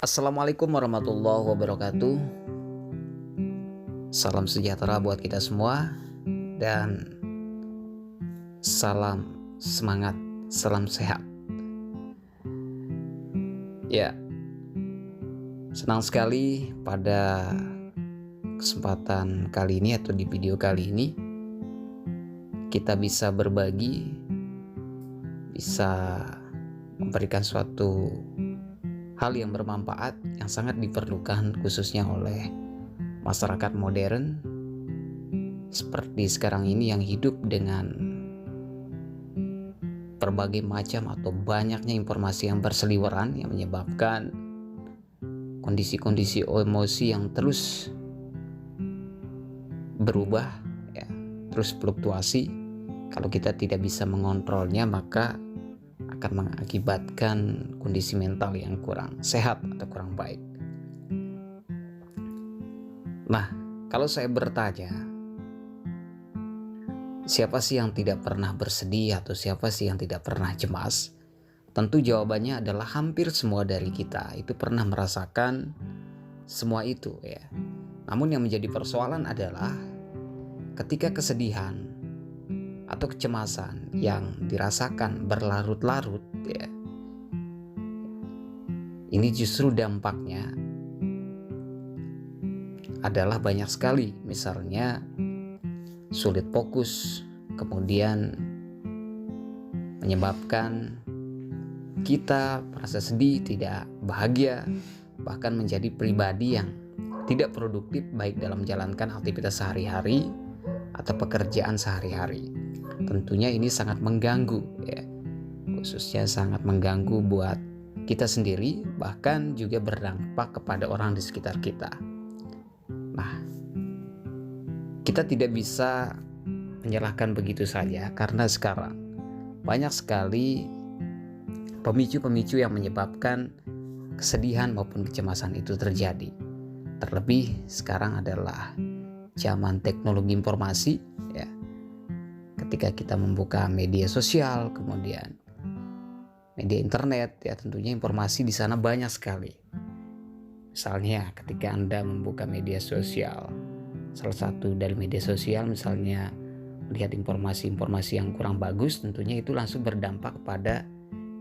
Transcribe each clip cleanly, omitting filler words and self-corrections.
Assalamualaikum warahmatullahi wabarakatuh. Salam sejahtera buat kita semua dan salam semangat, salam sehat. Ya, senang sekali pada kesempatan kali ini atau di video kali ini kita bisa berbagi, bisa memberikan suatu hal yang bermanfaat yang sangat diperlukan khususnya oleh masyarakat modern seperti sekarang ini yang hidup dengan berbagai macam atau banyaknya informasi yang berseliweran yang menyebabkan kondisi-kondisi emosi yang terus berubah, ya, terus fluktuasi. Kalau kita tidak bisa mengontrolnya maka akan mengakibatkan kondisi mental yang kurang sehat atau kurang baik. Nah, kalau saya bertanya, siapa sih yang tidak pernah bersedih atau siapa sih yang tidak pernah cemas? Tentu jawabannya adalah hampir semua dari kita itu pernah merasakan semua itu, ya. Namun yang menjadi persoalan adalah ketika kesedihan atau kecemasan yang dirasakan berlarut-larut, ya, ini justru dampaknya adalah banyak sekali. Misalnya sulit fokus, kemudian menyebabkan kita merasa sedih, tidak bahagia, bahkan menjadi pribadi yang tidak produktif baik dalam menjalankan aktivitas sehari-hari atau pekerjaan sehari-hari. Tentunya ini sangat mengganggu, ya, khususnya sangat mengganggu buat kita sendiri, bahkan juga berdampak kepada orang di sekitar kita. Nah, kita tidak bisa menyalahkan begitu saja karena sekarang banyak sekali pemicu-pemicu yang menyebabkan kesedihan maupun kecemasan itu terjadi. Terlebih sekarang adalah zaman teknologi informasi, ya. Ketika kita membuka media sosial, kemudian media internet, ya, tentunya informasi di sana banyak sekali. Misalnya ketika Anda membuka media sosial, salah satu dari media sosial misalnya melihat informasi-informasi yang kurang bagus, tentunya itu langsung berdampak kepada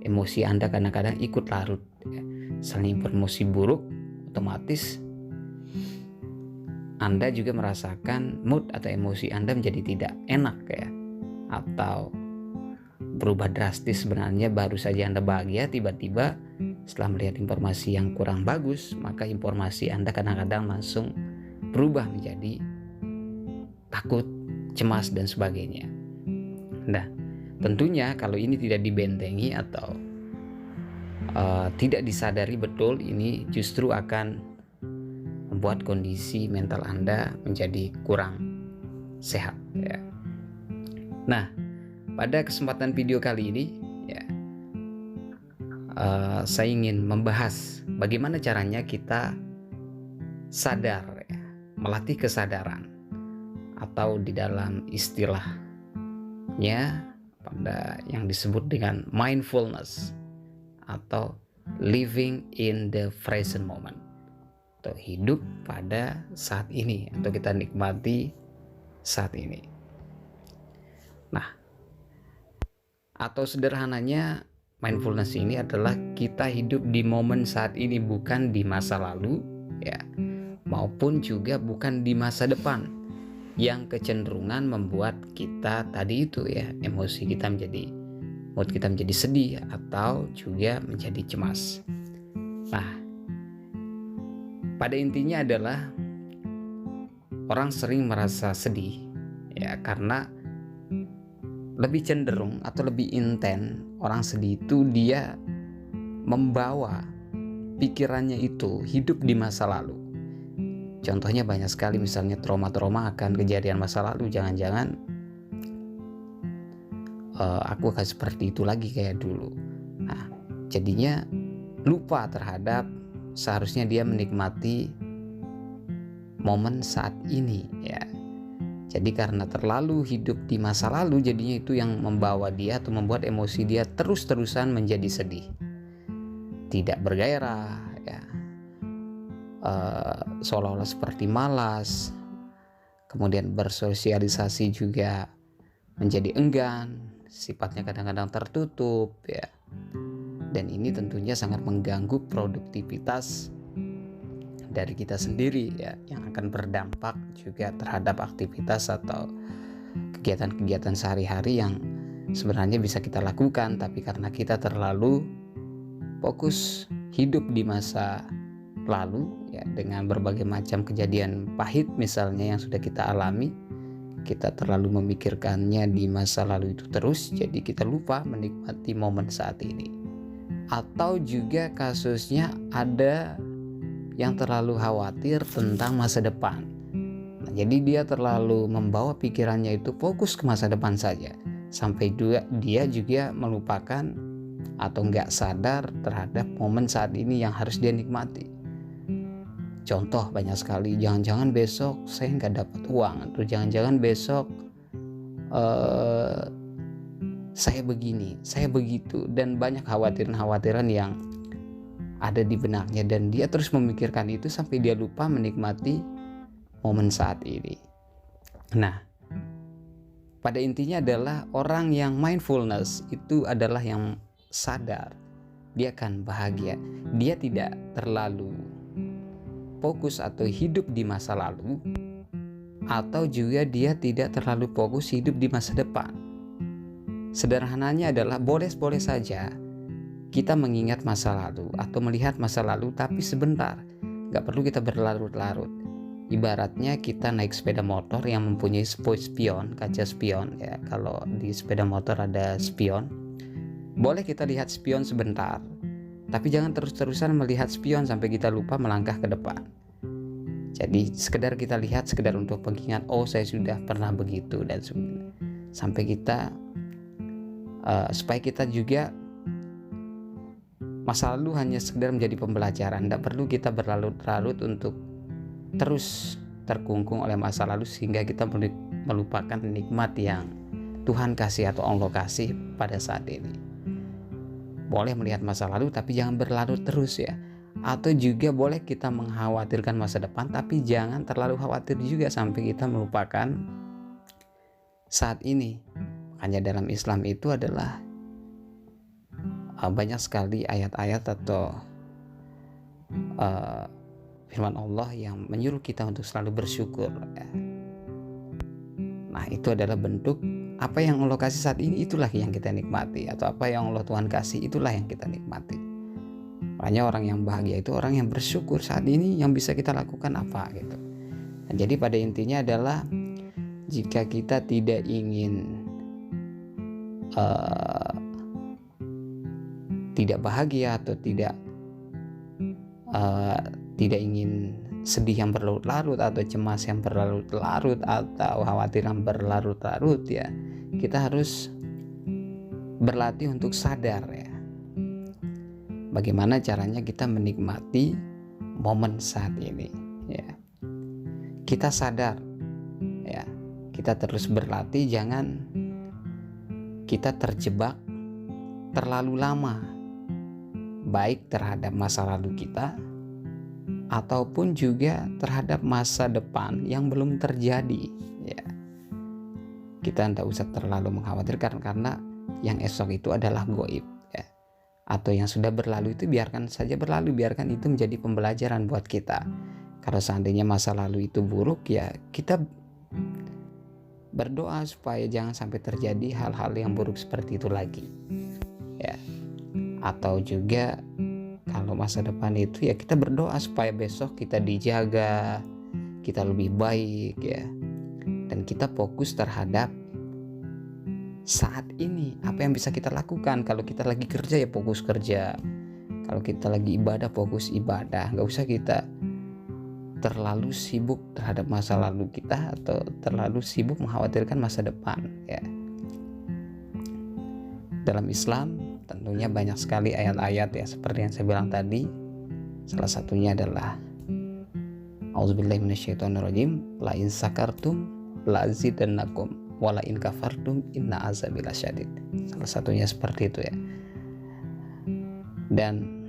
emosi Anda, kadang-kadang ikut larut, ya. Misalnya informasi buruk, otomatis Anda juga merasakan mood atau emosi Anda menjadi tidak enak, ya, atau berubah drastis. Sebenarnya baru saja Anda bahagia, tiba-tiba setelah melihat informasi yang kurang bagus, maka informasi Anda kadang-kadang langsung berubah menjadi takut, cemas, dan sebagainya. Nah, tentunya kalau ini tidak dibentengi atau tidak disadari betul, ini justru akan membuat kondisi mental Anda menjadi kurang sehat, ya. Nah, pada kesempatan video kali ini, ya, saya ingin membahas bagaimana caranya kita sadar, ya, melatih kesadaran atau di dalam istilahnya pada yang disebut dengan mindfulness atau living in the present moment, atau hidup pada saat ini, atau kita nikmati saat ini. Nah, atau sederhananya mindfulness ini adalah kita hidup di momen saat ini, bukan di masa lalu, ya, maupun juga bukan di masa depan yang kecenderungan membuat kita tadi itu, ya, emosi kita menjadi, mood kita menjadi sedih atau juga menjadi cemas. Nah, pada intinya adalah orang sering merasa sedih, ya, karena lebih cenderung atau lebih intens orang sedih itu dia membawa pikirannya itu hidup di masa lalu. Contohnya banyak sekali, misalnya trauma-trauma akan kejadian masa lalu. Jangan-jangan aku akan seperti itu lagi kayak dulu. Nah, jadinya lupa terhadap seharusnya dia menikmati momen saat ini, ya. Jadi karena terlalu hidup di masa lalu, jadinya itu yang membawa dia atau membuat emosi dia terus-terusan menjadi sedih, tidak bergairah, ya, seolah-olah seperti malas, kemudian bersosialisasi juga menjadi enggan, sifatnya kadang-kadang tertutup ya. Dan ini tentunya sangat mengganggu produktivitas dari kita sendiri ya, yang akan berdampak juga terhadap aktivitas atau kegiatan-kegiatan sehari-hari yang sebenarnya bisa kita lakukan, tapi karena kita terlalu fokus hidup di masa lalu ya, dengan berbagai macam kejadian pahit misalnya yang sudah kita alami, kita terlalu memikirkannya di masa lalu itu terus, jadi kita lupa menikmati momen saat ini. Atau juga kasusnya ada yang terlalu khawatir tentang masa depan. Nah, jadi dia terlalu membawa pikirannya itu fokus ke masa depan saja, sampai dia juga melupakan atau nggak sadar terhadap momen saat ini yang harus dia nikmati. Contoh banyak sekali, jangan-jangan besok saya nggak dapat uang, atau jangan-jangan besok saya begini, saya begitu, dan banyak khawatiran-khawatiran yang ada di benaknya, dan dia terus memikirkan itu sampai dia lupa menikmati momen saat ini. Nah, pada intinya adalah orang yang mindfulness itu adalah yang sadar dia akan bahagia. Dia tidak terlalu fokus atau hidup di masa lalu, atau juga dia tidak terlalu fokus hidup di masa depan. Sederhananya adalah boleh-boleh saja kita mengingat masa lalu atau melihat masa lalu, tapi sebentar, gak perlu kita berlarut-larut. Ibaratnya kita naik sepeda motor yang mempunyai spion, kaca spion ya. Kalau di sepeda motor ada spion, boleh kita lihat spion sebentar, tapi jangan terus-terusan melihat spion sampai kita lupa melangkah ke depan. Jadi sekedar kita lihat, sekedar untuk pengingat, oh saya sudah pernah begitu, dan sampai kita supaya kita juga masa lalu hanya sekedar menjadi pembelajaran. Tidak perlu kita berlarut-larut untuk terus terkungkung oleh masa lalu sehingga kita melupakan nikmat yang Tuhan kasih atau Allah kasih pada saat ini. Boleh melihat masa lalu tapi jangan berlarut terus ya. Atau juga boleh kita mengkhawatirkan masa depan, tapi jangan terlalu khawatir juga sampai kita melupakan saat ini. Makanya dalam Islam itu adalah banyak sekali ayat-ayat atau firman Allah yang menyuruh kita untuk selalu bersyukur ya. Nah, itu adalah bentuk apa yang Allah kasih saat ini, itulah yang kita nikmati, atau apa yang Allah Tuhan kasih, itulah yang kita nikmati. Makanya orang yang bahagia itu orang yang bersyukur saat ini yang bisa kita lakukan apa gitu. Nah, jadi pada intinya adalah jika kita tidak ingin tidak bahagia atau tidak ingin sedih yang berlarut-larut atau cemas yang berlarut-larut atau khawatir yang berlarut-larut ya, kita harus berlatih untuk sadar ya, bagaimana caranya kita menikmati momen saat ini ya. Kita sadar ya, kita terus berlatih, jangan kita terjebak terlalu lama baik terhadap masa lalu kita ataupun juga terhadap masa depan yang belum terjadi ya. Kita tidak usah terlalu mengkhawatirkan karena yang esok itu adalah gaib ya. Atau yang sudah berlalu itu biarkan saja berlalu, biarkan itu menjadi pembelajaran buat kita. Kalau seandainya masa lalu itu buruk ya, kita berdoa supaya jangan sampai terjadi hal-hal yang buruk seperti itu lagi ya. Atau juga kalau masa depan itu ya kita berdoa supaya besok kita dijaga, kita lebih baik ya, dan kita fokus terhadap saat ini, apa yang bisa kita lakukan. Kalau kita lagi kerja ya fokus kerja, kalau kita lagi ibadah fokus ibadah. Gak usah kita terlalu sibuk terhadap masa lalu kita atau terlalu sibuk mengkhawatirkan masa depan ya. Dalam Islam tentunya banyak sekali ayat-ayat ya, seperti yang saya bilang tadi. Salah satunya adalah A'udzubillahi minasyaitonirrajim, la in sakartum la azidannakum wa la in kafartum inna azabi lasyadid. Salah satunya seperti itu ya. Dan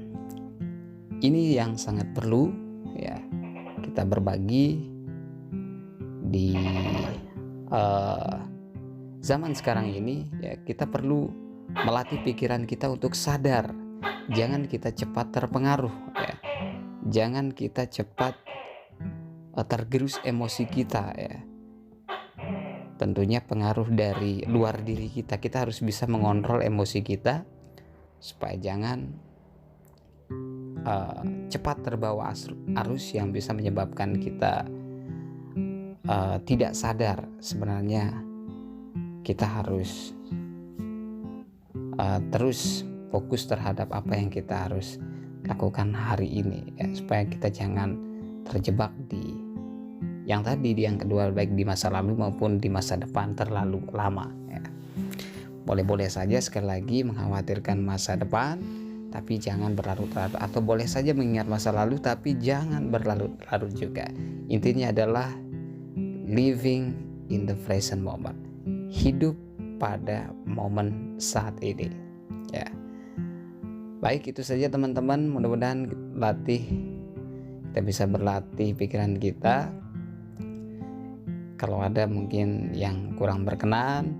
ini yang sangat perlu ya kita berbagi di zaman sekarang ini, ya kita perlu melatih pikiran kita untuk sadar. Jangan kita cepat terpengaruh, ya. Jangan kita cepat tergerus emosi kita, ya. Tentunya pengaruh dari luar diri kita. Kita harus bisa mengontrol emosi kita supaya jangan cepat terbawa arus yang bisa menyebabkan kita tidak sadar. Sebenarnya kita harus terus fokus terhadap apa yang kita harus lakukan hari ini, ya, supaya kita jangan terjebak di yang tadi, di yang kedua, baik di masa lalu maupun di masa depan terlalu lama, ya. Boleh-boleh saja sekali lagi mengkhawatirkan masa depan, tapi jangan berlarut-larut, atau boleh saja mengingat masa lalu tapi jangan berlarut-larut juga. Intinya adalah living in the present moment, hidup pada momen saat ini, ya. Baik, itu saja teman-teman, mudah-mudahan kita bisa berlatih pikiran kita. Kalau ada mungkin yang kurang berkenan,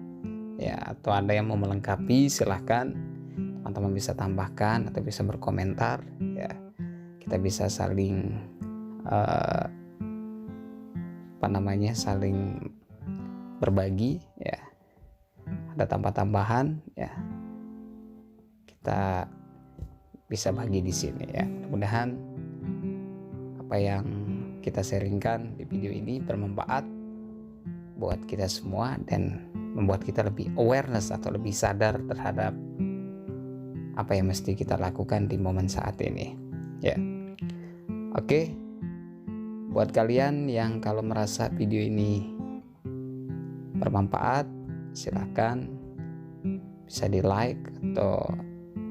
ya, atau ada yang mau melengkapi, silahkan teman-teman bisa tambahkan atau bisa berkomentar, ya. Kita bisa saling saling berbagi, ya. Ada tambahan, ya, kita bisa bagi di sini, ya. Mudah-mudahan apa yang kita sharingkan di video ini bermanfaat buat kita semua dan membuat kita lebih awareness atau lebih sadar terhadap apa yang mesti kita lakukan di momen saat ini, ya. Oke, buat kalian yang kalau merasa video ini bermanfaat, silakan bisa di like, atau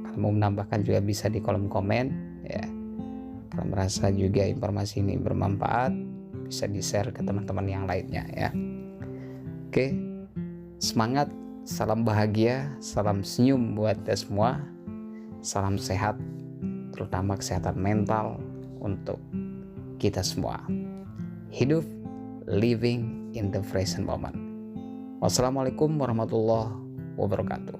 kalau mau menambahkan juga bisa di kolom komen, ya. Kalau merasa juga informasi ini bermanfaat, bisa di share ke teman-teman yang lainnya, ya. Oke, semangat, salam bahagia, salam senyum buat kita semua, salam sehat, terutama kesehatan mental untuk kita semua. Hidup living in the present moment. Wassalamualaikum warahmatullahi wabarakatuh.